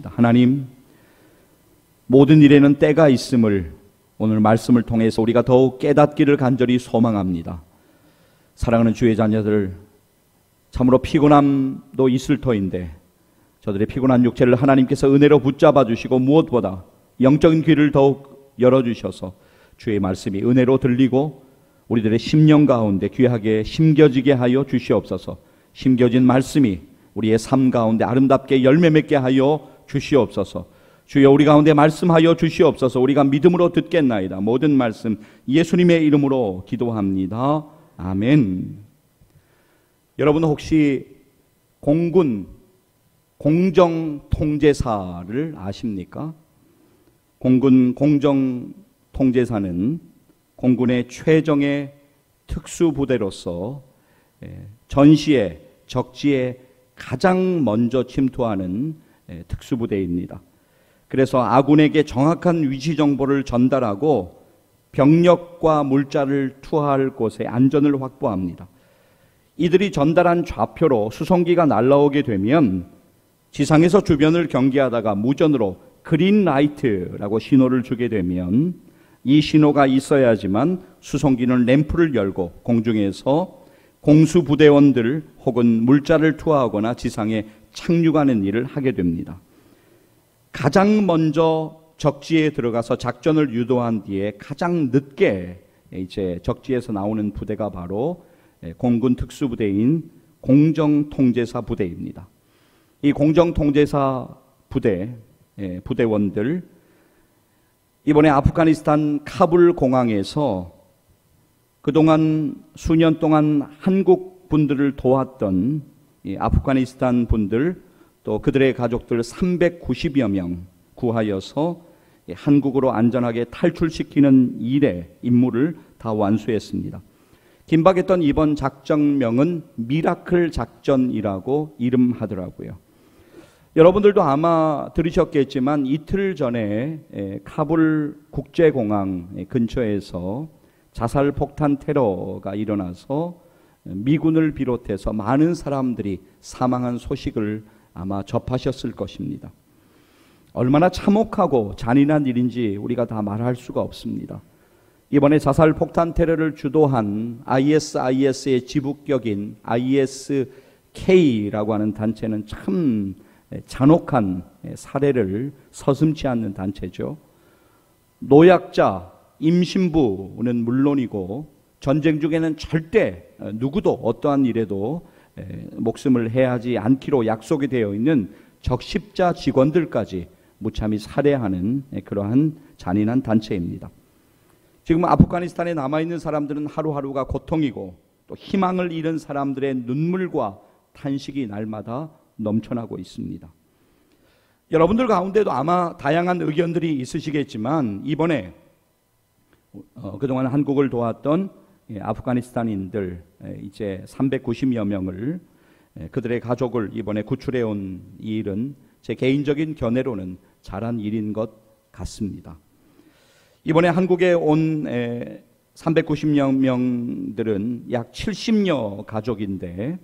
하나님, 모든 일에는 때가 있음을 오늘 말씀을 통해서 우리가 더욱 깨닫기를 간절히 소망합니다. 사랑하는 주의 자녀들, 참으로 피곤함도 있을 터인데 저들의 피곤한 육체를 하나님께서 은혜로 붙잡아 주시고 무엇보다 영적인 귀를 더욱 열어주셔서 주의 말씀이 은혜로 들리고 우리들의 심령 가운데 귀하게 심겨지게 하여 주시옵소서. 심겨진 말씀이 우리의 삶 가운데 아름답게 열매 맺게 하여 주시옵소서. 주여, 우리 가운데 말씀하여 주시옵소서. 우리가 믿음으로 듣겠나이다. 모든 말씀 예수님의 이름으로 기도합니다. 아멘. 여러분 혹시 공군 공정통제사를 아십니까? 공군 공정통제사는 공군의 최정예 특수부대로서 전시에 적지에 가장 먼저 침투하는 특수부대입니다. 그래서 아군에게 정확한 위치 정보를 전달하고 병력과 물자를 투하할 곳에 안전을 확보합니다. 이들이 전달한 좌표로 수송기가 날아오게 되면 지상에서 주변을 경계하다가 무전으로 그린라이트라고 신호를 주게 되면 이 신호가 있어야지만 수송기는 램프를 열고 공중에서 공수부대원들 혹은 물자를 투하하거나 지상에 착륙하는 일을 하게 됩니다. 가장 먼저 적지에 들어가서 작전을 유도한 뒤에 가장 늦게 이제 적지에서 나오는 부대가 바로 공군 특수부대인 공정통제사 부대입니다. 이 공정통제사 부대원들, 이번에 아프가니스탄 카불 공항에서 그동안 수년 동안 한국 분들을 도왔던 아프가니스탄 분들 또 그들의 가족들 390여 명 구하여서 한국으로 안전하게 탈출시키는 일의 임무를 다 완수했습니다. 긴박했던 이번 작전명은 미라클 작전이라고 이름하더라고요. 여러분들도 아마 들으셨겠지만 이틀 전에 카불 국제공항 근처에서 자살 폭탄 테러가 일어나서 미군을 비롯해서 많은 사람들이 사망한 소식을 아마 접하셨을 것입니다. 얼마나 참혹하고 잔인한 일인지 우리가 다 말할 수가 없습니다. 이번에 자살 폭탄 테러를 주도한 ISIS의 지부격인 ISK라고 하는 단체는 참 잔혹한 사례를 서슴지 않는 단체죠. 노약자, 임신부는 물론이고 전쟁 중에는 절대 누구도 어떠한 일에도 목숨을 해하지 않기로 약속이 되어 있는 적십자 직원들까지 무참히 살해하는 그러한 잔인한 단체입니다. 지금 아프가니스탄에 남아있는 사람들은 하루하루가 고통이고 또 희망을 잃은 사람들의 눈물과 탄식이 날마다 넘쳐나고 있습니다. 여러분들 가운데도 아마 다양한 의견들이 있으시겠지만 이번에 그동안 한국을 도왔던 아프가니스탄인들 이제 390여 명을 그들의 가족을 이번에 구출해 온 이 일은 제 개인적인 견해로는 잘한 일인 것 같습니다. 이번에 한국에 온 390여 명들은 약 70여 가족인데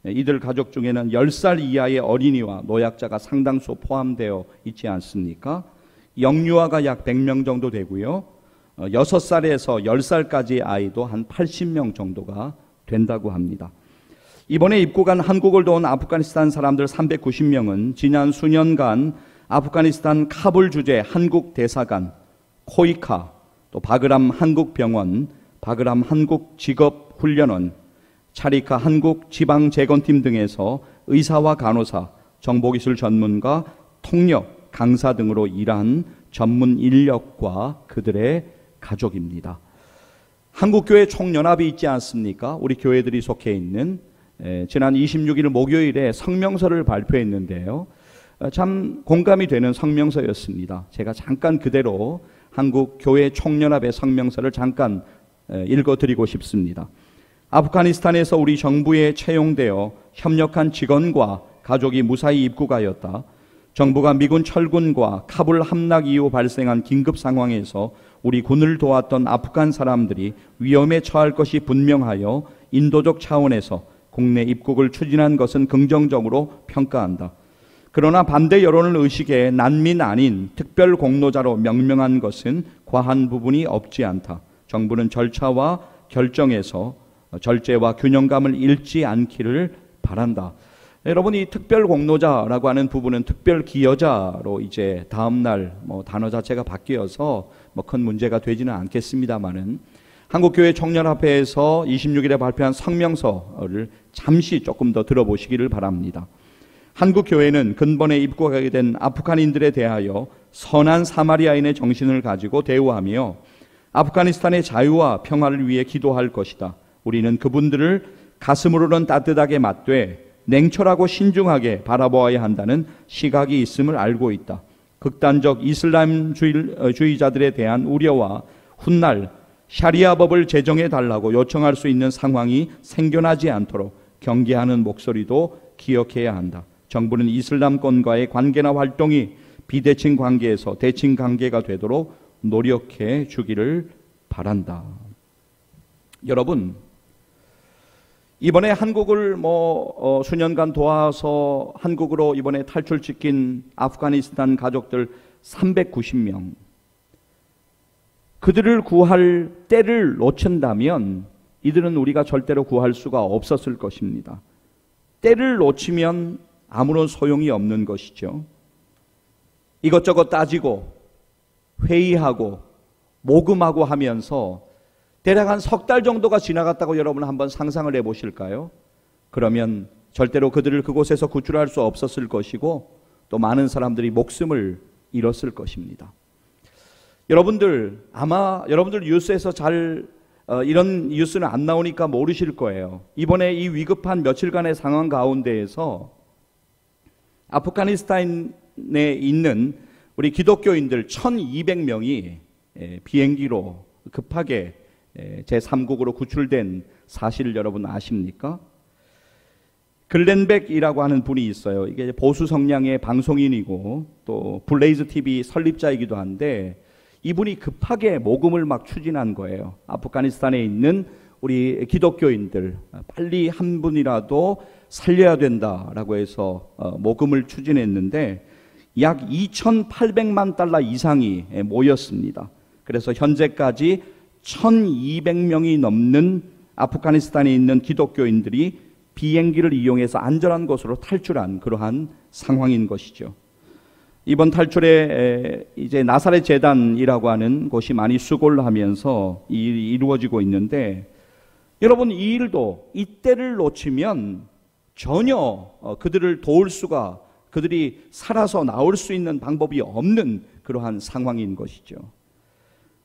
이들 가족 중에는 10살 이하의 어린이와 노약자가 상당수 포함되어 있지 않습니까? 영유아가 약 100명 정도 되고요. 6살에서 10살까지 아이도 한 80명 정도가 된다고 합니다. 이번에 입국한 한국을 도운 아프가니스탄 사람들 390명은 지난 수년간 아프가니스탄 카불 주재 한국 대사관, 코이카, 또 바그람 한국병원, 바그람 한국직업훈련원, 차리카 한국지방재건팀 등에서 의사와 간호사, 정보기술 전문가, 통역, 강사 등으로 일한 전문 인력과 그들의 가족입니다. 한국교회 총연합이 있지 않습니까? 우리 교회들이 속해 있는 지난 26일 목요일에 성명서를 발표했는데요. 참 공감이 되는 성명서였습니다. 제가 잠깐 그대로 한국교회 총연합의 성명서를 잠깐 읽어드리고 싶습니다. 아프가니스탄에서 우리 정부에 채용되어 협력한 직원과 가족이 무사히 입국하였다. 정부가 미군 철군과 카불 함락 이후 발생한 긴급 상황에서 우리 군을 도왔던 아프간 사람들이 위험에 처할 것이 분명하여 인도적 차원에서 국내 입국을 추진한 것은 긍정적으로 평가한다. 그러나 반대 여론을 의식해 난민 아닌 특별 공로자로 명명한 것은 과한 부분이 없지 않다. 정부는 절차와 결정에서 절제와 균형감을 잃지 않기를 바란다. 여러분, 이 특별 공로자라고 하는 부분은 특별 기여자로 이제 다음날 단어 자체가 바뀌어서 큰 문제가 되지는 않겠습니다만은, 한국교회 청년합회에서 26일에 발표한 성명서를 잠시 조금 더 들어보시기를 바랍니다. 한국교회는 근본에 입국하게 된 아프간인들에 대하여 선한 사마리아인의 정신을 가지고 대우하며 아프가니스탄의 자유와 평화를 위해 기도할 것이다. 우리는 그분들을 가슴으로는 따뜻하게 맞되 냉철하고 신중하게 바라보아야 한다는 시각이 있음을 알고 있다. 극단적 이슬람주의자들에 대한 우려와 훗날 샤리아법을 제정해 달라고 요청할 수 있는 상황이 생겨나지 않도록 경계하는 목소리도 기억해야 한다. 정부는 이슬람권과의 관계나 활동이 비대칭 관계에서 대칭 관계가 되도록 노력해 주기를 바란다. 여러분, 이번에 한국을 수년간 도와서 한국으로 이번에 탈출시킨 아프가니스탄 가족들 390명, 그들을 구할 때를 놓친다면 이들은 우리가 절대로 구할 수가 없었을 것입니다. 때를 놓치면 아무런 소용이 없는 것이죠. 이것저것 따지고 회의하고 모금하고 하면서 대략 한 석 달 정도가 지나갔다고 여러분 한번 상상을 해보실까요? 그러면 절대로 그들을 그곳에서 구출할 수 없었을 것이고 또 많은 사람들이 목숨을 잃었을 것입니다. 아마 여러분들 뉴스에서 이런 뉴스는 안 나오니까 모르실 거예요. 이번에 이 위급한 며칠간의 상황 가운데에서 아프가니스탄에 있는 우리 기독교인들 1200명이 비행기로 급하게 제3국으로 구출된 사실을 여러분 아십니까? 글렌백이라고 하는 분이 있어요. 이게 보수 성향의 방송인이고 또 블레이즈 TV 설립자이기도 한데, 이분이 급하게 모금을 막 추진한 거예요. 아프가니스탄에 있는 우리 기독교인들 빨리 한 분이라도 살려야 된다라고 해서 모금을 추진했는데 약 2,800만 달러 이상이 모였습니다. 그래서 현재까지 1,200명이 넘는 아프가니스탄에 있는 기독교인들이 비행기를 이용해서 안전한 곳으로 탈출한 그러한 상황인 것이죠. 이번 탈출에 이제 나사렛 재단이라고 하는 곳이 많이 수고를 하면서 이 일이 이루어지고 있는데, 여러분, 이 일도 이때를 놓치면 전혀 그들을 도울 수가, 그들이 살아서 나올 수 있는 방법이 없는 그러한 상황인 것이죠.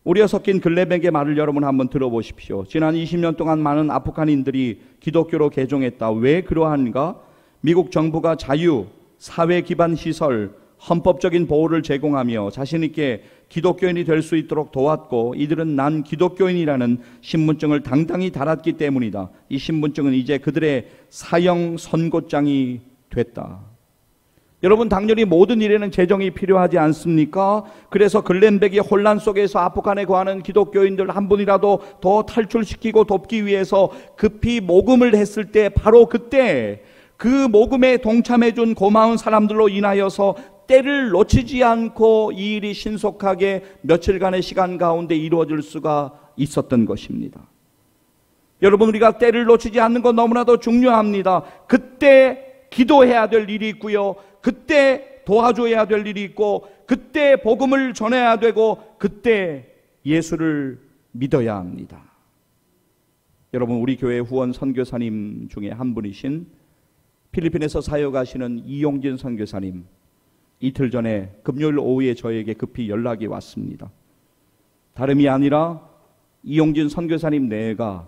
우리가 섞인 글렌백의 말을 여러분 한번 들어보십시오. 지난 20년 동안 많은 아프간인들이 기독교로 개종했다. 왜 그러한가? 미국 정부가 자유, 사회 기반 시설, 헌법적인 보호를 제공하며 자신 있게 기독교인이 될 수 있도록 도왔고, 이들은 난 기독교인이라는 신분증을 당당히 달았기 때문이다. 이 신분증은 이제 그들의 사형 선고장이 됐다. 여러분, 당연히 모든 일에는 재정이 필요하지 않습니까? 그래서 글렌백이 혼란 속에서 아프간에 거하는 기독교인들 한 분이라도 더 탈출시키고 돕기 위해서 급히 모금을 했을 때, 바로 그때 그 모금에 동참해준 고마운 사람들로 인하여서 때를 놓치지 않고 이 일이 신속하게 며칠간의 시간 가운데 이루어질 수가 있었던 것입니다. 여러분, 우리가 때를 놓치지 않는 건 너무나도 중요합니다. 그때 기도해야 될 일이 있고요, 그때 도와줘야 될 일이 있고, 그때 복음을 전해야 되고, 그때 예수를 믿어야 합니다. 여러분, 우리 교회 후원 선교사님 중에 한 분이신 필리핀에서 사역하시는 이용진 선교사님, 이틀 전에 금요일 오후에 저에게 급히 연락이 왔습니다. 다름이 아니라 이용진 선교사님 내가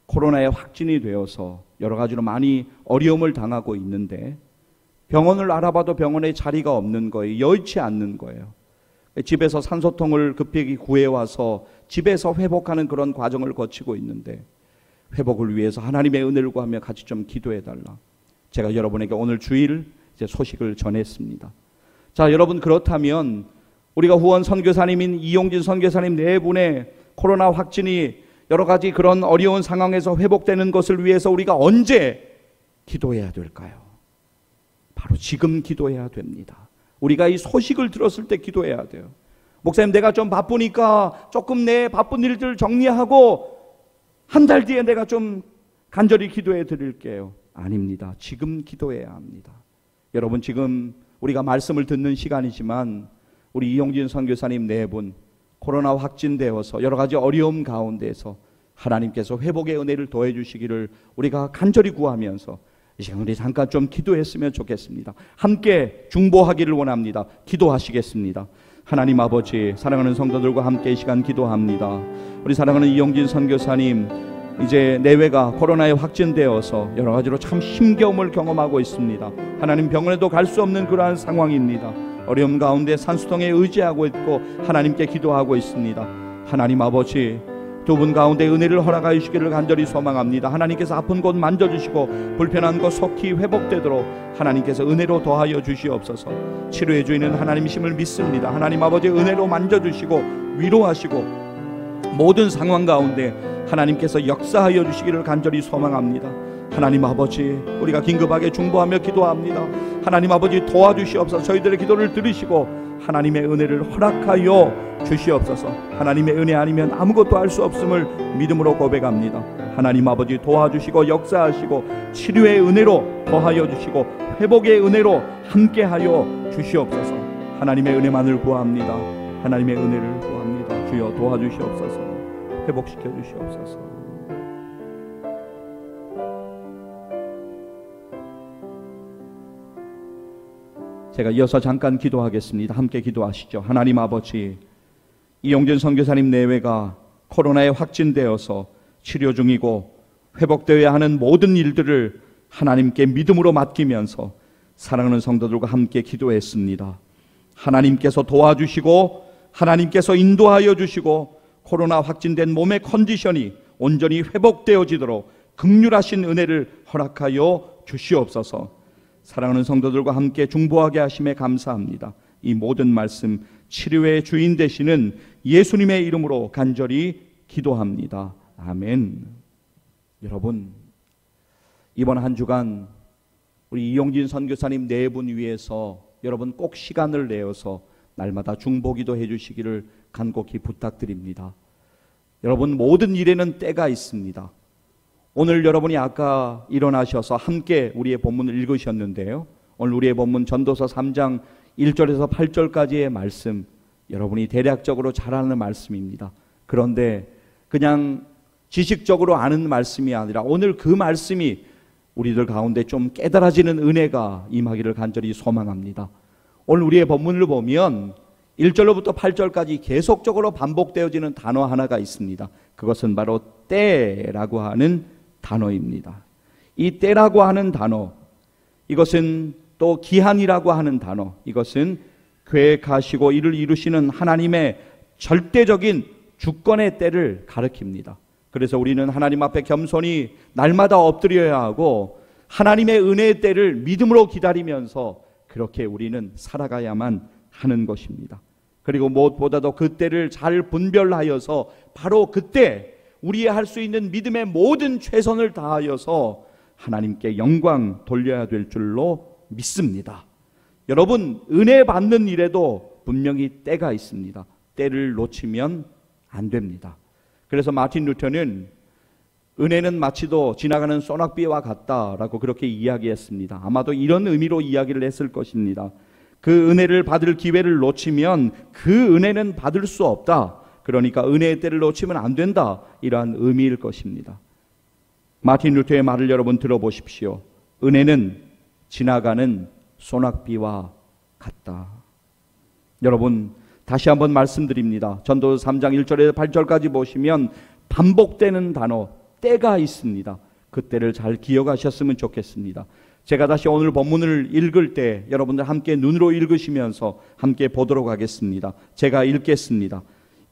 코로나에 확진이 되어서 여러 가지로 많이 어려움을 당하고 있는데 병원을 알아봐도 병원에 자리가 없는 거예요. 여의치 않는 거예요. 집에서 산소통을 급히 구해와서 집에서 회복하는 그런 과정을 거치고 있는데, 회복을 위해서 하나님의 은혜를 구하며 같이 좀 기도해달라. 제가 여러분에게 오늘 주일 이제 소식을 전했습니다. 자, 여러분, 그렇다면 우리가 후원 선교사님인 이용진 선교사님 네 분의 코로나 확진이 여러 가지 그런 어려운 상황에서 회복되는 것을 위해서 우리가 언제 기도해야 될까요? 바로 지금 기도해야 됩니다. 우리가 이 소식을 들었을 때 기도해야 돼요. 목사님, 내가 좀 바쁘니까 조금 내 바쁜 일들 정리하고 한 달 뒤에 내가 좀 간절히 기도해 드릴게요. 아닙니다. 지금 기도해야 합니다. 여러분, 지금 우리가 말씀을 듣는 시간이지만 우리 이용진 선교사님 네 분 코로나 확진되어서 여러 가지 어려움 가운데서 하나님께서 회복의 은혜를 더해 주시기를 우리가 간절히 구하면서 이 시간 우리 잠깐 좀 기도했으면 좋겠습니다. 함께 중보하기를 원합니다. 기도하시겠습니다. 하나님 아버지, 사랑하는 성도들과 함께 이 시간 기도합니다. 우리 사랑하는 이용진 선교사님, 이제 내외가 코로나에 확진되어서 여러 가지로 참 힘겨움을 경험하고 있습니다. 하나님, 병원에도 갈 수 없는 그러한 상황입니다. 어려움 가운데 산수통에 의지하고 있고 하나님께 기도하고 있습니다. 하나님 아버지, 두 분 가운데 은혜를 허락하여 주시기를 간절히 소망합니다. 하나님께서 아픈 곳 만져주시고 불편한 곳 속히 회복되도록 하나님께서 은혜로 더하여 주시옵소서. 치료해 주시는 하나님이심을 믿습니다. 하나님 아버지, 은혜로 만져주시고 위로하시고 모든 상황 가운데 하나님께서 역사하여 주시기를 간절히 소망합니다. 하나님 아버지, 우리가 긴급하게 중보하며 기도합니다. 하나님 아버지, 도와주시옵소서. 저희들의 기도를 들으시고 하나님의 은혜를 허락하여 주시옵소서. 하나님의 은혜 아니면 아무것도 할 수 없음을 믿음으로 고백합니다. 하나님 아버지, 도와주시고 역사하시고 치료의 은혜로 더하여 주시고 회복의 은혜로 함께하여 주시옵소서. 하나님의 은혜만을 구합니다. 하나님의 은혜를 구합니다. 주여 도와주시옵소서. 회복시켜 주시옵소서. 제가 이어서 잠깐 기도하겠습니다. 함께 기도하시죠. 하나님 아버지, 이용진 선교사님 내외가 코로나에 확진되어서 치료 중이고 회복되어야 하는 모든 일들을 하나님께 믿음으로 맡기면서 사랑하는 성도들과 함께 기도했습니다. 하나님께서 도와주시고 하나님께서 인도하여 주시고 코로나 확진된 몸의 컨디션이 온전히 회복되어지도록 긍휼하신 은혜를 허락하여 주시옵소서. 사랑하는 성도들과 함께 중보하게 하심에 감사합니다. 이 모든 말씀 치료의 주인 되시는 예수님의 이름으로 간절히 기도합니다. 아멘. 여러분, 이번 한 주간 우리 이용진 선교사님 네 분 위해서 여러분 꼭 시간을 내어서 날마다 중보기도 해주시기를 간곡히 부탁드립니다. 여러분, 모든 일에는 때가 있습니다. 오늘 여러분이 아까 일어나셔서 함께 우리의 본문을 읽으셨는데요, 오늘 우리의 본문 전도서 3장 1절에서 8절까지의 말씀, 여러분이 대략적으로 잘 아는 말씀입니다. 그런데 그냥 지식적으로 아는 말씀이 아니라 오늘 그 말씀이 우리들 가운데 좀 깨달아지는 은혜가 임하기를 간절히 소망합니다. 오늘 우리의 본문을 보면 1절로부터 8절까지 계속적으로 반복되어지는 단어 하나가 있습니다. 그것은 바로 때라고 하는 단어입니다. 이 때라고 하는 단어, 이것은 또 기한이라고 하는 단어, 이것은 계획하시고 이를 이루시는 하나님의 절대적인 주권의 때를 가리킵니다. 그래서 우리는 하나님 앞에 겸손히 날마다 엎드려야 하고 하나님의 은혜의 때를 믿음으로 기다리면서 그렇게 우리는 살아가야만 하는 것입니다. 그리고 무엇보다도 그 때를 잘 분별하여서 바로 그때 우리의 할 수 있는 믿음의 모든 최선을 다하여서 하나님께 영광 돌려야 될 줄로 믿습니다. 여러분, 은혜 받는 일에도 분명히 때가 있습니다. 때를 놓치면 안 됩니다. 그래서 마틴 루터는 은혜는 마치도 지나가는 소낙비와 같다라고 그렇게 이야기했습니다. 아마도 이런 의미로 이야기를 했을 것입니다. 그 은혜를 받을 기회를 놓치면 그 은혜는 받을 수 없다. 그러니까 은혜의 때를 놓치면 안 된다. 이러한 의미일 것입니다. 마틴 루터의 말을 여러분 들어보십시오. 은혜는 지나가는 소낙비와 같다. 여러분, 다시 한번 말씀드립니다. 전도서 3장 1절에서 8절까지 보시면 반복되는 단어, 때가 있습니다. 그 때를 잘 기억하셨으면 좋겠습니다. 제가 다시 오늘 본문을 읽을 때 여러분들 함께 눈으로 읽으시면서 함께 보도록 하겠습니다. 제가 읽겠습니다.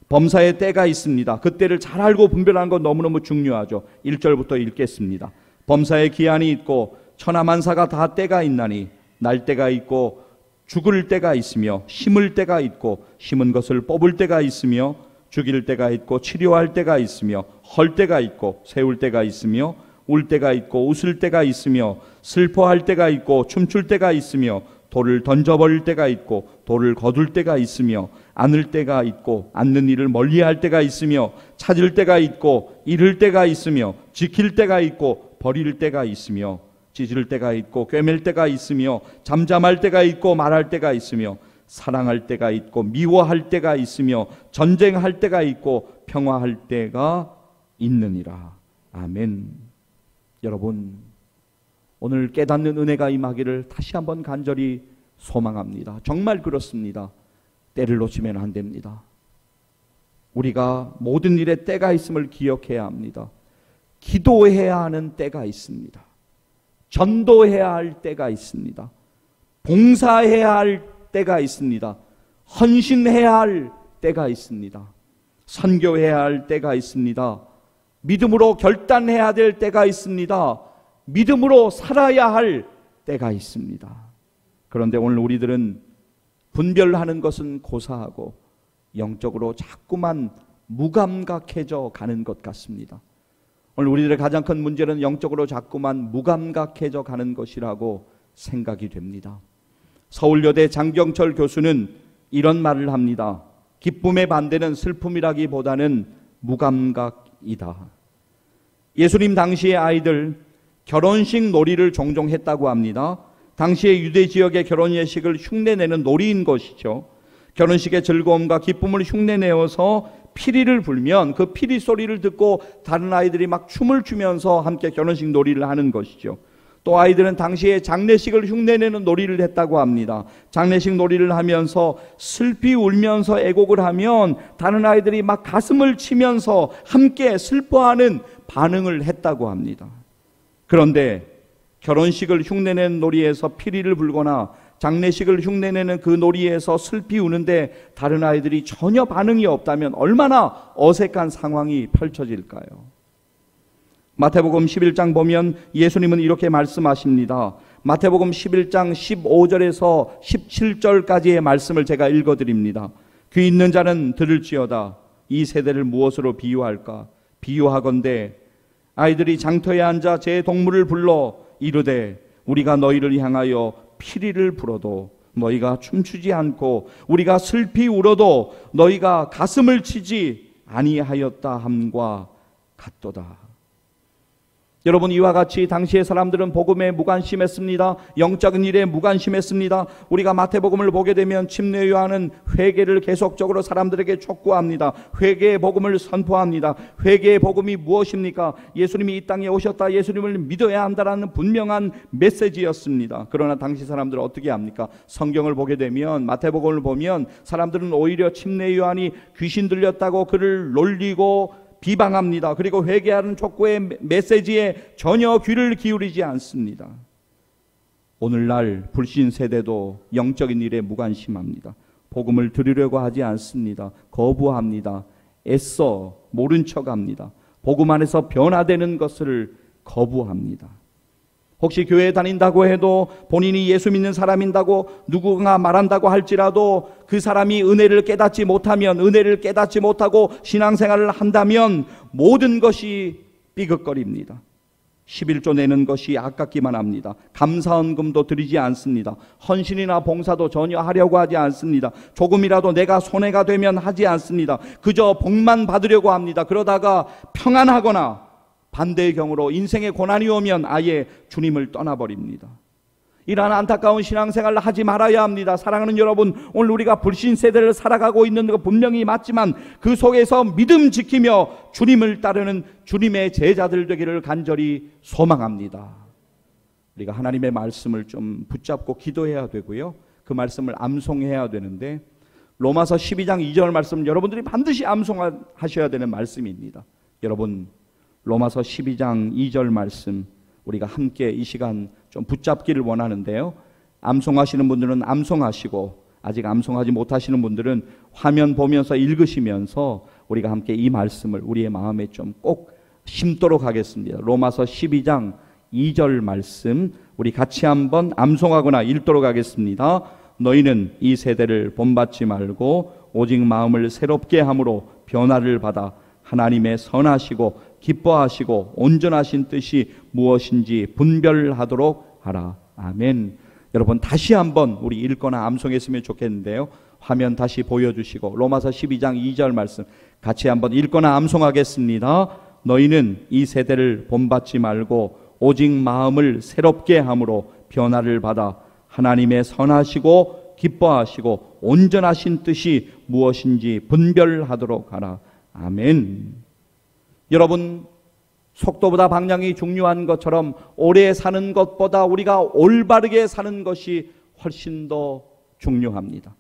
범사의 때가 있습니다. 그 때를 잘 알고 분별하는 건 너무너무 중요하죠. 1절부터 읽겠습니다. 범사의 기한이 있고 천하만사가 다 때가 있나니 날 때가 있고 죽을 때가 있으며 심을 때가 있고 심은 것을 뽑을 때가 있으며 죽일 때가 있고 치료할 때가 있으며 헐 때가 있고 세울 때가 있으며 울 때가 있고 웃을 때가 있으며 슬퍼할 때가 있고 춤출 때가 있으며 돌을 던져버릴 때가 있고 돌을 거둘 때가 있으며 안을 때가 있고 앉는 일을 멀리할 때가 있으며 찾을 때가 있고 잃을 때가 있으며 지킬 때가 있고 버릴 때가 있으며 찢을 때가 있고 꿰맬 때가 있으며 잠잠할 때가 있고 말할 때가 있으며 사랑할 때가 있고 미워할 때가 있으며 전쟁할 때가 있고 평화할 때가 있느니라. 아멘. 여러분, 오늘 깨닫는 은혜가 임하기를 다시 한번 간절히 소망합니다. 정말 그렇습니다. 때를 놓치면 안 됩니다. 우리가 모든 일에 때가 있음을 기억해야 합니다. 기도해야 하는 때가 있습니다. 전도해야 할 때가 있습니다. 봉사해야 할 때가 있습니다. 헌신해야 할 때가 있습니다. 선교해야 할 때가 있습니다. 믿음으로 결단해야 될 때가 있습니다. 믿음으로 살아야 할 때가 있습니다. 그런데 오늘 우리들은 분별하는 것은 고사하고 영적으로 자꾸만 무감각해져 가는 것 같습니다. 오늘 우리들의 가장 큰 문제는 영적으로 자꾸만 무감각해져 가는 것이라고 생각이 됩니다. 서울여대 장경철 교수는 이런 말을 합니다. 기쁨의 반대는 슬픔이라기보다는 무감각이다. 예수님 당시의 아이들 결혼식 놀이를 종종 했다고 합니다. 당시의 유대 지역의 결혼 예식을 흉내내는 놀이인 것이죠. 결혼식의 즐거움과 기쁨을 흉내내어서 피리를 불면 그 피리 소리를 듣고 다른 아이들이 막 춤을 추면서 함께 결혼식 놀이를 하는 것이죠. 또 아이들은 당시에 장례식을 흉내내는 놀이를 했다고 합니다. 장례식 놀이를 하면서 슬피 울면서 애곡을 하면 다른 아이들이 막 가슴을 치면서 함께 슬퍼하는 반응을 했다고 합니다. 그런데 결혼식을 흉내내는 놀이에서 피리를 불거나 장례식을 흉내내는 그 놀이에서 슬피 우는데 다른 아이들이 전혀 반응이 없다면 얼마나 어색한 상황이 펼쳐질까요? 마태복음 11장 보면 예수님은 이렇게 말씀하십니다. 마태복음 11장 15절에서 17절까지의 말씀을 제가 읽어드립니다. 귀 있는 자는 들을지어다. 이 세대를 무엇으로 비유할까? 비유하건대 아이들이 장터에 앉아 제 동물을 불러 이르되 우리가 너희를 향하여 피리를 불어도 너희가 춤추지 않고 우리가 슬피 울어도 너희가 가슴을 치지 아니하였다 함과 같도다. 여러분, 이와 같이 당시의 사람들은 복음에 무관심했습니다. 영적인 일에 무관심했습니다. 우리가 마태복음을 보게 되면 침례 요한은 회개를 계속적으로 사람들에게 촉구합니다. 회개의 복음을 선포합니다. 회개의 복음이 무엇입니까? 예수님이 이 땅에 오셨다, 예수님을 믿어야 한다라는 분명한 메시지였습니다. 그러나 당시 사람들은 어떻게 합니까? 성경을 보게 되면, 마태복음을 보면 사람들은 오히려 침례 요한이 귀신 들렸다고 그를 놀리고 비방합니다. 그리고 회개하는 촉구의 메시지에 전혀 귀를 기울이지 않습니다. 오늘날 불신 세대도 영적인 일에 무관심합니다. 복음을 들으려고 하지 않습니다. 거부합니다. 애써 모른 척합니다. 복음 안에서 변화되는 것을 거부합니다. 혹시 교회에 다닌다고 해도 본인이 예수 믿는 사람인다고 누구가 말한다고 할지라도 그 사람이 은혜를 깨닫지 못하면, 은혜를 깨닫지 못하고 신앙생활을 한다면 모든 것이 삐걱거립니다. 11조 내는 것이 아깝기만 합니다. 감사헌금도 드리지 않습니다. 헌신이나 봉사도 전혀 하려고 하지 않습니다. 조금이라도 내가 손해가 되면 하지 않습니다. 그저 복만 받으려고 합니다. 그러다가 평안하거나 반대의 경우로 인생의 고난이 오면 아예 주님을 떠나버립니다. 이러한 안타까운 신앙생활을 하지 말아야 합니다. 사랑하는 여러분, 오늘 우리가 불신 세대를 살아가고 있는 거 분명히 맞지만 그 속에서 믿음 지키며 주님을 따르는 주님의 제자들 되기를 간절히 소망합니다. 우리가 하나님의 말씀을 좀 붙잡고 기도해야 되고요, 그 말씀을 암송해야 되는데, 로마서 12장 2절 말씀 여러분들이 반드시 암송하셔야 되는 말씀입니다. 여러분, 로마서 12장 2절 말씀 우리가 함께 이 시간 좀 붙잡기를 원하는데요, 암송하시는 분들은 암송하시고 아직 암송하지 못하시는 분들은 화면 보면서 읽으시면서 우리가 함께 이 말씀을 우리의 마음에 좀 꼭 심도록 하겠습니다. 로마서 12장 2절 말씀 우리 같이 한번 암송하거나 읽도록 하겠습니다. 너희는 이 세대를 본받지 말고 오직 마음을 새롭게 함으로 변화를 받아 하나님의 선하시고 기뻐하시고 온전하신 뜻이 무엇인지 분별하도록 하라. 아멘. 여러분 다시 한번 우리 읽거나 암송했으면 좋겠는데요. 화면 다시 보여주시고 로마서 12장 2절 말씀 같이 한번 읽거나 암송하겠습니다. 너희는 이 세대를 본받지 말고 오직 마음을 새롭게 함으로 변화를 받아 하나님의 선하시고 기뻐하시고 온전하신 뜻이 무엇인지 분별하도록 하라. 아멘. 여러분 속도보다 방향이 중요한 것처럼 오래 사는 것보다 우리가 올바르게 사는 것이 훨씬 더 중요합니다.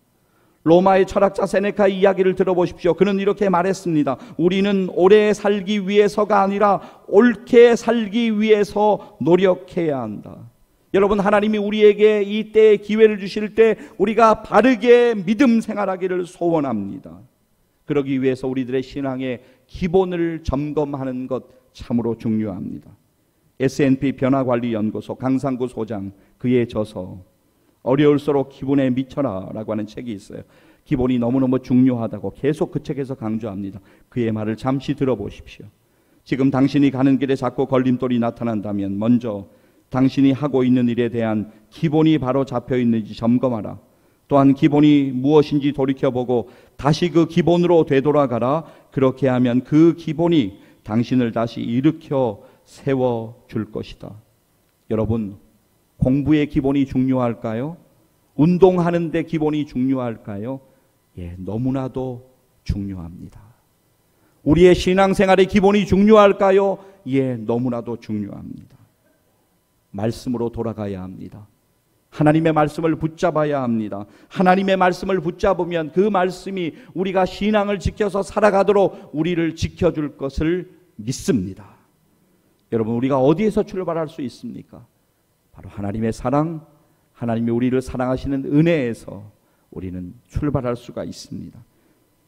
로마의 철학자 세네카 이야기를 들어보십시오. 그는 이렇게 말했습니다. 우리는 오래 살기 위해서가 아니라 옳게 살기 위해서 노력해야 한다. 여러분 하나님이 우리에게 이때에 기회를 주실 때 우리가 바르게 믿음 생활하기를 소원합니다. 그러기 위해서 우리들의 신앙의 기본을 점검하는 것 참으로 중요합니다. S&P 변화관리연구소 강상구 소장 그의 저서 어려울수록 기본에 미쳐라 라고 하는 책이 있어요. 기본이 너무너무 중요하다고 계속 그 책에서 강조합니다. 그의 말을 잠시 들어보십시오. 지금 당신이 가는 길에 자꾸 걸림돌이 나타난다면 먼저 당신이 하고 있는 일에 대한 기본이 바로 잡혀 있는지 점검하라. 또한 기본이 무엇인지 돌이켜보고 다시 그 기본으로 되돌아가라. 그렇게 하면 그 기본이 당신을 다시 일으켜 세워줄 것이다. 여러분 공부의 기본이 중요할까요? 운동하는 데 기본이 중요할까요? 예, 너무나도 중요합니다. 우리의 신앙생활의 기본이 중요할까요? 예, 너무나도 중요합니다. 말씀으로 돌아가야 합니다. 하나님의 말씀을 붙잡아야 합니다. 하나님의 말씀을 붙잡으면 그 말씀이 우리가 신앙을 지켜서 살아가도록 우리를 지켜줄 것을 믿습니다. 여러분 우리가 어디에서 출발할 수 있습니까? 바로 하나님의 사랑, 하나님이 우리를 사랑하시는 은혜에서 우리는 출발할 수가 있습니다.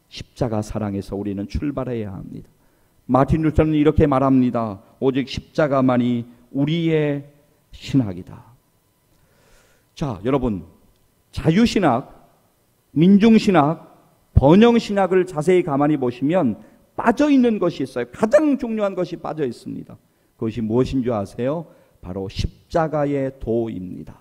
십자가 사랑에서 우리는 출발해야 합니다. 마틴 루터는 이렇게 말합니다. 오직 십자가만이 우리의 신학이다. 자, 여러분 자유신학, 민중신학, 번영신학을 자세히 가만히 보시면 빠져있는 것이 있어요. 가장 중요한 것이 빠져 있습니다. 그것이 무엇인 줄 아세요? 바로 십자가의 도입니다.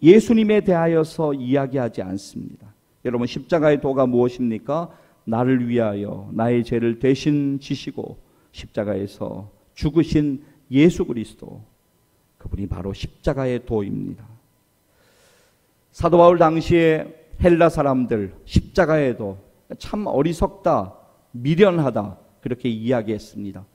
예수님에 대하여서 이야기하지 않습니다. 여러분 십자가의 도가 무엇입니까? 나를 위하여 나의 죄를 대신 지시고 십자가에서 죽으신 예수 그리스도, 그분이 바로 십자가의 도입니다. 사도 바울 당시에 헬라 사람들 십자가의 도 참 어리석다, 미련하다 그렇게 이야기했습니다.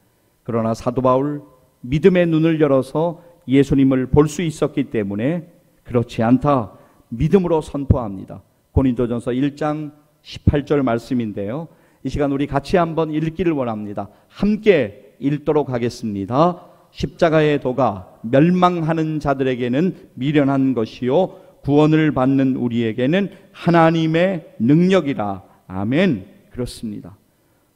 그러나 사도 바울 믿음의 눈을 열어서 예수님을 볼 수 있었기 때문에 그렇지 않다 믿음으로 선포합니다. 고린도전서 1장 18절 말씀인데요. 이 시간 우리 같이 한번 읽기를 원합니다. 함께 읽도록 하겠습니다. 십자가의 도가 멸망하는 자들에게는 미련한 것이요 구원을 받는 우리에게는 하나님의 능력이라. 아멘. 그렇습니다.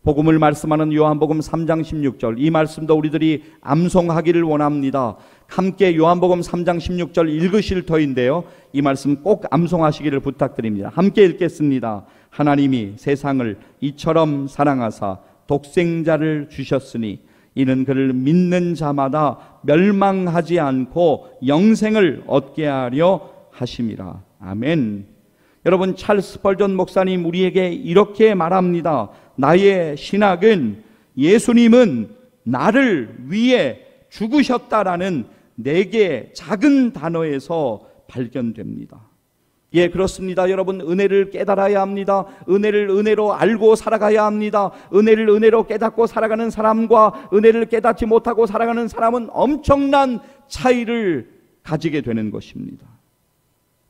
복음을 말씀하는 요한복음 3장 16절 이 말씀도 우리들이 암송하기를 원합니다. 함께 요한복음 3장 16절 읽으실 터인데요. 이 말씀 꼭 암송하시기를 부탁드립니다. 함께 읽겠습니다. 하나님이 세상을 이처럼 사랑하사 독생자를 주셨으니 이는 그를 믿는 자마다 멸망하지 않고 영생을 얻게 하려 하심이라. 아멘. 여러분 찰스 스펄전 목사님 우리에게 이렇게 말합니다. 나의 신학은 예수님은 나를 위해 죽으셨다라는 4개 작은 단어에서 발견됩니다. 예, 그렇습니다. 여러분 은혜를 깨달아야 합니다. 은혜를 은혜로 알고 살아가야 합니다. 은혜를 은혜로 깨닫고 살아가는 사람과 은혜를 깨닫지 못하고 살아가는 사람은 엄청난 차이를 가지게 되는 것입니다.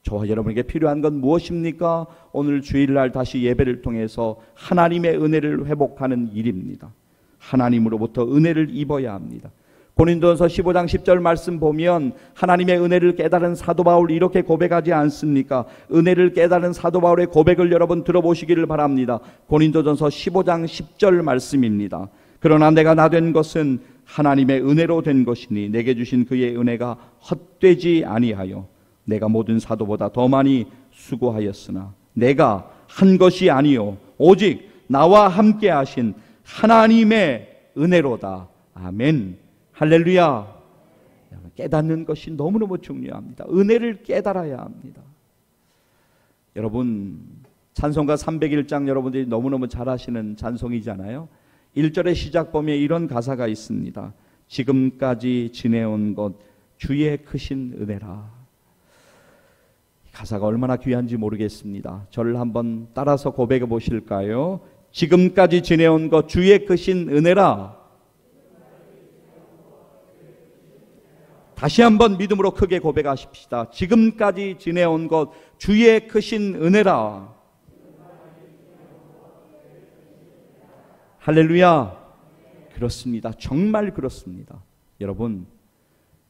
저와 여러분에게 필요한 건 무엇입니까? 오늘 주일날 다시 예배를 통해서 하나님의 은혜를 회복하는 일입니다. 하나님으로부터 은혜를 입어야 합니다. 고린도전서 15장 10절 말씀 보면 하나님의 은혜를 깨달은 사도 바울이 이렇게 고백하지 않습니까? 은혜를 깨달은 사도 바울의 고백을 여러분 들어보시기를 바랍니다. 고린도전서 15장 10절 말씀입니다. 그러나 내가 나 된 것은 하나님의 은혜로 된 것이니 내게 주신 그의 은혜가 헛되지 아니하여 내가 모든 사도보다 더 많이 수고하였으나 내가 한 것이 아니요 오직 나와 함께 하신 하나님의 은혜로다. 아멘. 할렐루야. 깨닫는 것이 너무너무 중요합니다. 은혜를 깨달아야 합니다. 여러분, 찬송가 301장 여러분들이 너무너무 잘 아시는 찬송이잖아요. 1절의 시작 보면 이런 가사가 있습니다. 지금까지 지내온 것 주의 크신 은혜라. 가사가 얼마나 귀한지 모르겠습니다. 저를 한번 따라서 고백해 보실까요? 지금까지 지내온 것 주의 크신 은혜라. 다시 한번 믿음으로 크게 고백하십시다. 지금까지 지내온 것 주의 크신 은혜라. 할렐루야. 그렇습니다. 정말 그렇습니다. 여러분,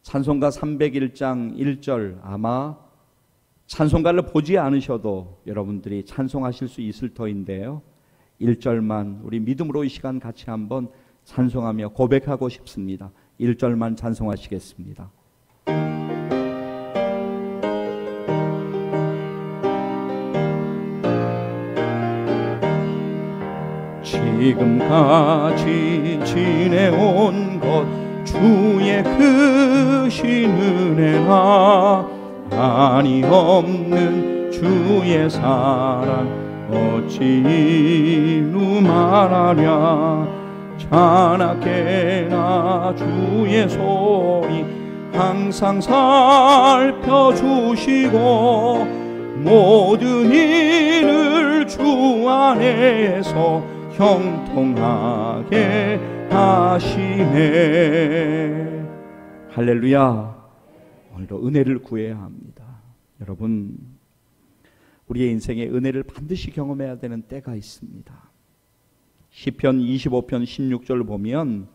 찬송가 301장 1절 아마 찬송가를 보지 않으셔도 여러분들이 찬송하실 수 있을 터인데요. 1절만 우리 믿음으로 이 시간 같이 한번 찬송하며 고백하고 싶습니다. 1절만 찬송하시겠습니다. 지금까지 지내온 것 주의 크신 은혜라. 한이 없는 주의 사랑 어찌 이루 말하랴. 자나깨나 주의 소리 항상 살펴주시고 모든 일을 주 안에서 형통하게 하시네. 할렐루야. 오늘도 은혜를 구해야 합니다. 여러분, 우리의 인생에 은혜를 반드시 경험해야 되는 때가 있습니다. 시편 25편 16절 보면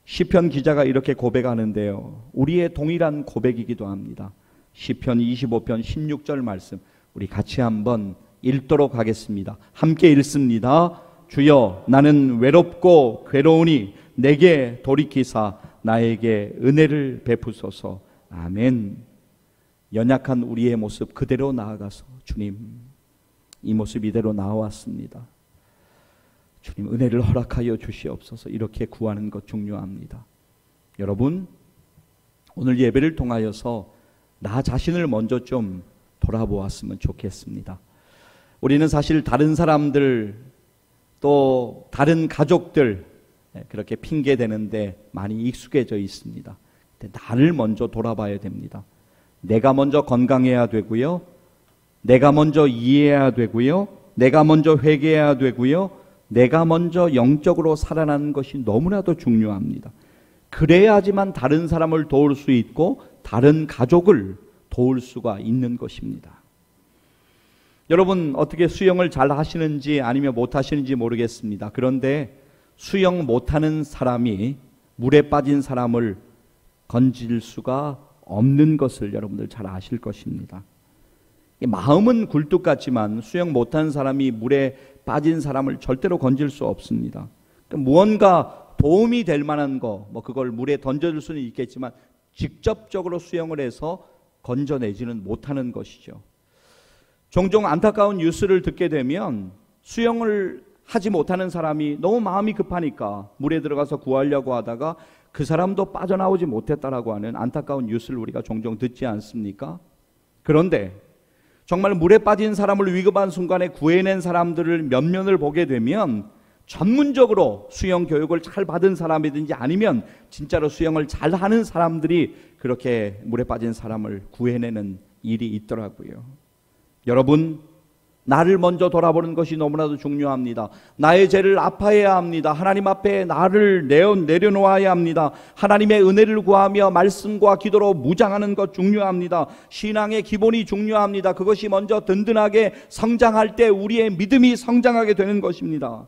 시편 기자가 이렇게 고백하는데요. 우리의 동일한 고백이기도 합니다. 시편 25편 16절 말씀 우리 같이 한번 읽도록 하겠습니다. 함께 읽습니다. 주여, 나는 외롭고 괴로우니 내게 돌이키사 나에게 은혜를 베푸소서. 아멘. 연약한 우리의 모습 그대로 나아가서 주님, 이 모습 이대로 나왔습니다. 주님, 은혜를 허락하여 주시옵소서. 이렇게 구하는 것 중요합니다. 여러분, 오늘 예배를 통하여서 나 자신을 먼저 좀 돌아보았으면 좋겠습니다. 우리는 사실 다른 사람들 또 다른 가족들 그렇게 핑계대는데 많이 익숙해져 있습니다. 근데 나를 먼저 돌아봐야 됩니다. 내가 먼저 건강해야 되고요. 내가 먼저 이해해야 되고요. 내가 먼저 회개해야 되고요. 내가 먼저 영적으로 살아나는 것이 너무나도 중요합니다. 그래야지만 다른 사람을 도울 수 있고 다른 가족을 도울 수가 있는 것입니다. 여러분, 어떻게 수영을 잘 하시는지 아니면 못 하시는지 모르겠습니다. 그런데 수영 못하는 사람이 물에 빠진 사람을 건질 수가 없는 것을 여러분들 잘 아실 것입니다. 마음은 굴뚝 같지만 수영 못하는 사람이 물에 빠진 사람을 절대로 건질 수 없습니다. 그러니까 무언가 도움이 될 만한 거, 그걸 물에 던져줄 수는 있겠지만 직접적으로 수영을 해서 건져내지는 못하는 것이죠. 종종 안타까운 뉴스를 듣게 되면 수영을 하지 못하는 사람이 너무 마음이 급하니까 물에 들어가서 구하려고 하다가 그 사람도 빠져나오지 못했다라고 하는 안타까운 뉴스를 우리가 종종 듣지 않습니까? 그런데 정말 물에 빠진 사람을 위급한 순간에 구해낸 사람들을 면면을 보게 되면 전문적으로 수영 교육을 잘 받은 사람이든지 아니면 진짜로 수영을 잘 하는 사람들이 그렇게 물에 빠진 사람을 구해내는 일이 있더라고요. 여러분, 나를 먼저 돌아보는 것이 너무나도 중요합니다. 나의 죄를 아파해야 합니다. 하나님 앞에 나를 내려놓아야 합니다. 하나님의 은혜를 구하며 말씀과 기도로 무장하는 것 중요합니다. 신앙의 기본이 중요합니다. 그것이 먼저 든든하게 성장할 때 우리의 믿음이 성장하게 되는 것입니다.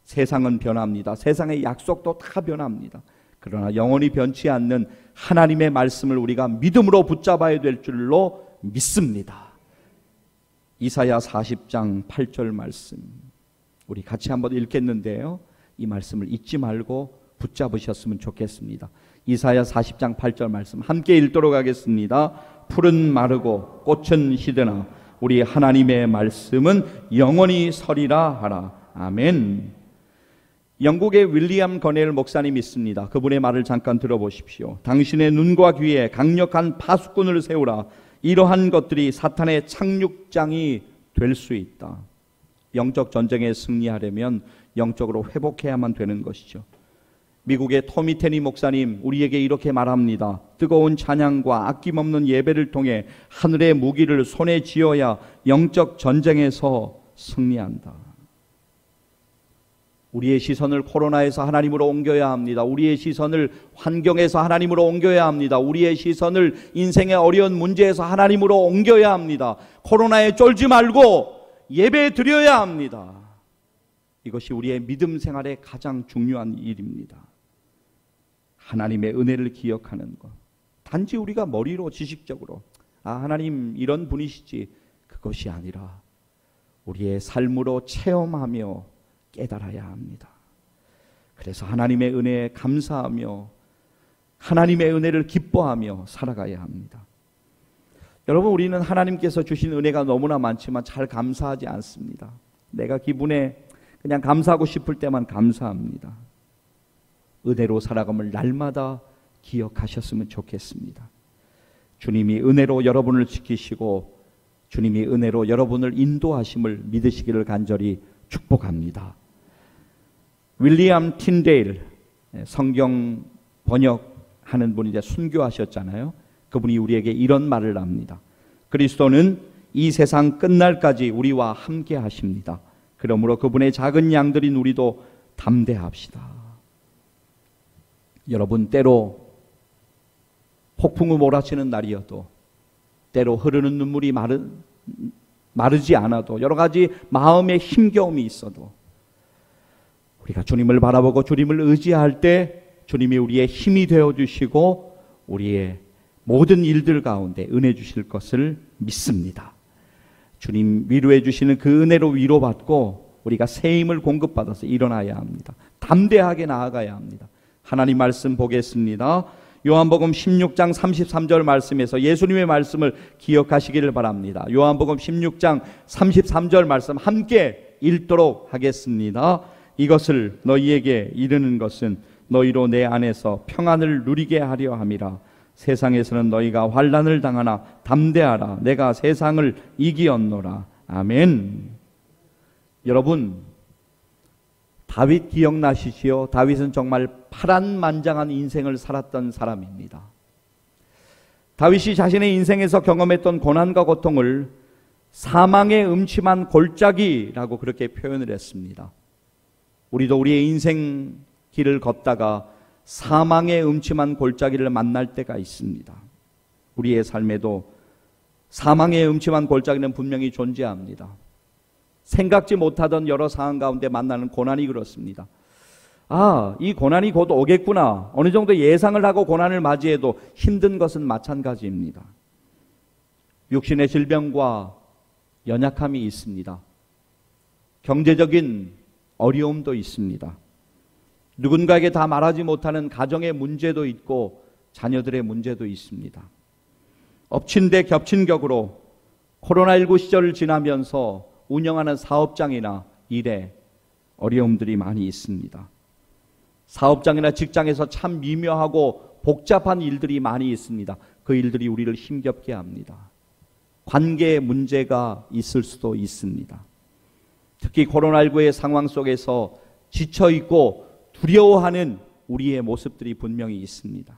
세상은 변합니다. 세상의 약속도 다 변합니다. 그러나 영원히 변치 않는 하나님의 말씀을 우리가 믿음으로 붙잡아야 될 줄로 믿습니다. 이사야 40장 8절 말씀 우리 같이 한번 읽겠는데요, 이 말씀을 잊지 말고 붙잡으셨으면 좋겠습니다. 이사야 40장 8절 말씀 함께 읽도록 하겠습니다. 풀은 마르고 꽃은 시드나 우리 하나님의 말씀은 영원히 서리라 하라. 아멘. 영국의 윌리엄 거넬 목사님이 있습니다. 그분의 말을 잠깐 들어보십시오. 당신의 눈과 귀에 강력한 파수꾼을 세우라. 이러한 것들이 사탄의 착륙장이 될 수 있다. 영적 전쟁에 승리하려면 영적으로 회복해야만 되는 것이죠. 미국의 토미 테니 목사님 우리에게 이렇게 말합니다. 뜨거운 찬양과 아낌없는 예배를 통해 하늘의 무기를 손에 쥐어야 영적 전쟁에서 승리한다. 우리의 시선을 코로나에서 하나님으로 옮겨야 합니다. 우리의 시선을 환경에서 하나님으로 옮겨야 합니다. 우리의 시선을 인생의 어려운 문제에서 하나님으로 옮겨야 합니다. 코로나에 쫄지 말고 예배 드려야 합니다. 이것이 우리의 믿음 생활의 가장 중요한 일입니다. 하나님의 은혜를 기억하는 것. 단지 우리가 머리로 지식적으로 하나님 이런 분이시지, 그것이 아니라 우리의 삶으로 체험하며 깨달아야 합니다. 그래서 하나님의 은혜에 감사하며 하나님의 은혜를 기뻐하며 살아가야 합니다. 여러분, 우리는 하나님께서 주신 은혜가 너무나 많지만 잘 감사하지 않습니다. 내가 기분에 그냥 감사하고 싶을 때만 감사합니다. 은혜로 살아감을 날마다 기억하셨으면 좋겠습니다. 주님이 은혜로 여러분을 지키시고 주님이 은혜로 여러분을 인도하심을 믿으시기를 간절히 축복합니다. 윌리엄 틴데일, 성경 번역하는 분이 이제 순교하셨잖아요. 그분이 우리에게 이런 말을 합니다. 그리스도는 이 세상 끝날까지 우리와 함께 하십니다. 그러므로 그분의 작은 양들인 우리도 담대합시다. 여러분, 때로 폭풍우 몰아치는 날이어도, 때로 흐르는 눈물이 마르지 않아도, 여러 가지 마음의 힘겨움이 있어도 우리가 주님을 바라보고 주님을 의지할 때 주님이 우리의 힘이 되어주시고 우리의 모든 일들 가운데 은혜 주실 것을 믿습니다. 주님 위로해 주시는 그 은혜로 위로받고 우리가 새 힘을 공급받아서 일어나야 합니다. 담대하게 나아가야 합니다. 하나님 말씀 보겠습니다. 요한복음 16장 33절 말씀에서 예수님의 말씀을 기억하시기를 바랍니다. 요한복음 16장 33절 말씀 함께 읽도록 하겠습니다. 이것을 너희에게 이르는 것은 너희로 내 안에서 평안을 누리게 하려 함이라. 세상에서는 너희가 환난을 당하나 담대하라. 내가 세상을 이기었노라. 아멘. 여러분, 다윗 기억나시지요? 다윗은 정말 파란만장한 인생을 살았던 사람입니다. 다윗이 자신의 인생에서 경험했던 고난과 고통을 사망의 음침한 골짜기라고 그렇게 표현을 했습니다. 우리도 우리의 인생 길을 걷다가 사망의 음침한 골짜기를 만날 때가 있습니다. 우리의 삶에도 사망의 음침한 골짜기는 분명히 존재합니다. 생각지 못하던 여러 상황 가운데 만나는 고난이 그렇습니다. 이 고난이 곧 오겠구나. 어느 정도 예상을 하고 고난을 맞이해도 힘든 것은 마찬가지입니다. 육신의 질병과 연약함이 있습니다. 경제적인 어려움도 있습니다. 누군가에게 다 말하지 못하는 가정의 문제도 있고 자녀들의 문제도 있습니다. 엎친 데 겹친 격으로 코로나19 시절을 지나면서 운영하는 사업장이나 일에 어려움들이 많이 있습니다. 사업장이나 직장에서 참 미묘하고 복잡한 일들이 많이 있습니다. 그 일들이 우리를 힘겹게 합니다. 관계에 문제가 있을 수도 있습니다. 특히 코로나19의 상황 속에서 지쳐있고 두려워하는 우리의 모습들이 분명히 있습니다.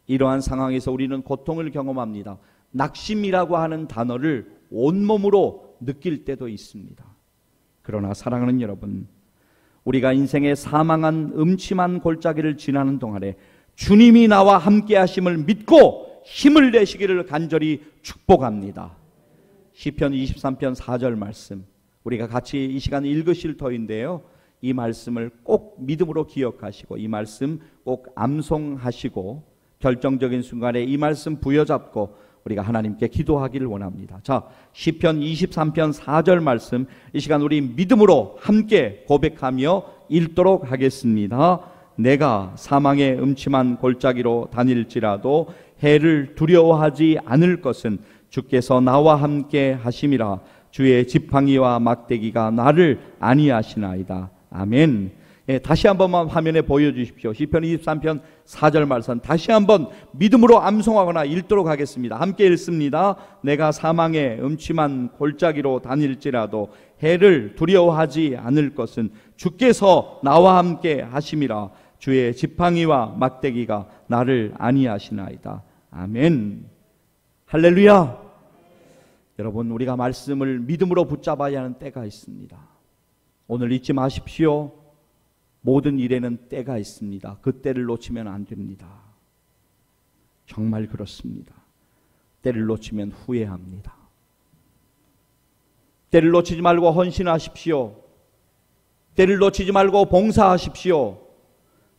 이러한 상황에서 우리는 고통을 경험합니다. 낙심이라고 하는 단어를 온몸으로 느낄 때도 있습니다. 그러나 사랑하는 여러분, 우리가 인생의 사망한 음침한 골짜기를 지나는 동안에 주님이 나와 함께 하심을 믿고 힘을 내시기를 간절히 축복합니다. 시편 23편 4절 말씀, 우리가 같이 이 시간 읽으실 터인데요, 이 말씀을 꼭 믿음으로 기억하시고 이 말씀 꼭 암송하시고 결정적인 순간에 이 말씀 부여잡고 우리가 하나님께 기도하기를 원합니다. 자, 시편 23편 4절 말씀, 이 시간 우리 믿음으로 함께 고백하며 읽도록 하겠습니다. 내가 사망의 음침한 골짜기로 다닐지라도 해를 두려워하지 않을 것은 주께서 나와 함께 하심이라. 주의 지팡이와 막대기가 나를 안위하시나이다. 아멘. 다시 한 번만 화면에 보여주십시오. 시편 23편 4절 말씀 다시 한번 믿음으로 암송하거나 읽도록 하겠습니다. 함께 읽습니다. 내가 사망의 음침한 골짜기로 다닐지라도 해를 두려워하지 않을 것은 주께서 나와 함께 하심이라. 주의 지팡이와 막대기가 나를 안위하시나이다. 아멘. 할렐루야. 여러분, 우리가 말씀을 믿음으로 붙잡아야 하는 때가 있습니다. 오늘 잊지 마십시오. 모든 일에는 때가 있습니다. 그 때를 놓치면 안 됩니다. 정말 그렇습니다. 때를 놓치면 후회합니다. 때를 놓치지 말고 헌신하십시오. 때를 놓치지 말고 봉사하십시오.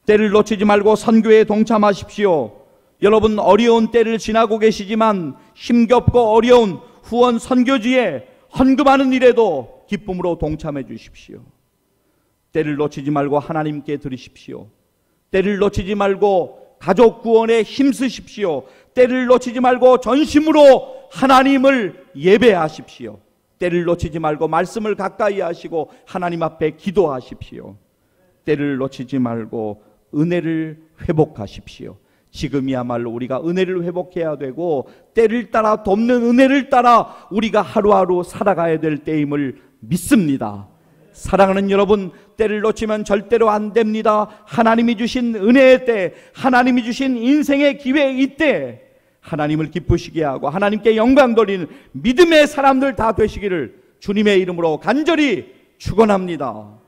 때를 놓치지 말고 선교에 동참하십시오. 여러분, 어려운 때를 지나고 계시지만 힘겹고 어려운 후원 선교지에 헌금하는 일에도 기쁨으로 동참해 주십시오. 때를 놓치지 말고 하나님께 드리십시오. 때를 놓치지 말고 가족 구원에 힘쓰십시오. 때를 놓치지 말고 전심으로 하나님을 예배하십시오. 때를 놓치지 말고 말씀을 가까이 하시고 하나님 앞에 기도하십시오. 때를 놓치지 말고 은혜를 회복하십시오. 지금이야말로 우리가 은혜를 회복해야 되고 때를 따라 돕는 은혜를 따라 우리가 하루하루 살아가야 될 때임을 믿습니다. 사랑하는 여러분, 때를 놓치면 절대로 안 됩니다. 하나님이 주신 은혜의 때, 하나님이 주신 인생의 기회, 이때 하나님을 기쁘시게 하고 하나님께 영광 돌리는 믿음의 사람들 다 되시기를 주님의 이름으로 간절히 축원합니다.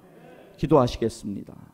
기도하시겠습니다.